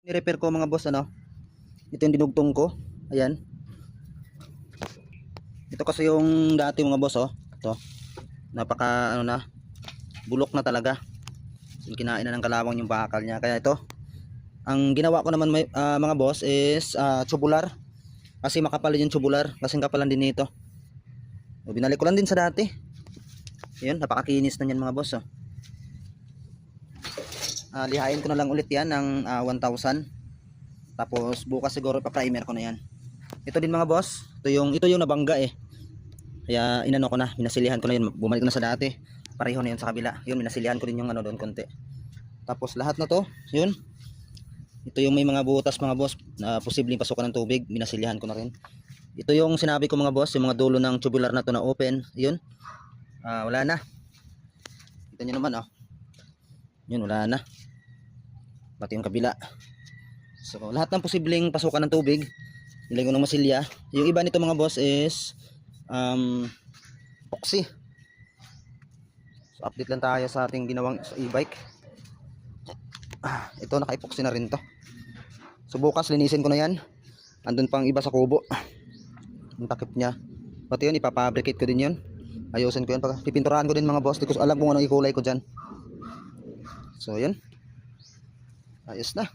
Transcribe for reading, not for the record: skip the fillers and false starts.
Ni-repair ko mga boss, ano, ito yung dinugtong ko, ayan. Ito kasi yung dati mga boss, oh, ito, napaka ano na, bulok na talaga, kinain na ng kalawang yung bakal niya. Kaya ito, ang ginawa ko naman mga boss is tubular, kasi makapal yung tubular, kasing kapalan din nito. So, binalik ko lang din sa dati, ayun, napakakinis na yan mga boss, oh. Lihain ko na lang ulit yan ng 1,000. Tapos bukas siguro pa-primer ko na yan. Ito din mga boss, ito yung nabangga eh. Kaya inano ko na, minasilihan ko na yun, bumalik na sa dati. Pareho na yun sa kabila. Yun, minasilihan ko din yung ano doon konti. Tapos lahat na to, yun. Ito yung may mga butas mga boss na posibleng pasukan ng tubig, minasilihan ko na rin. Ito yung sinabi ko mga boss, yung mga dulo ng tubular na to na open, yun. Wala na. Kita nyo naman oh. Yun, wala na. Pati yung kabila. So lahat ng posibleng pasukan ng tubig nilagay ko ng masilya. Yung iba nito mga boss is epoxy. So update lang tayo sa ating ginawang e-bike. Ito naka-epoxy na rin to. So bukas linisin ko na yan. Andun pang iba sa kubo, yung takip nya. Pati yun ipapabricate ko din yun. Ayusin ko yun, pipinturahan ko din mga boss. Di ko alam kung anong ikulay ko dyan. So yun, ayos na.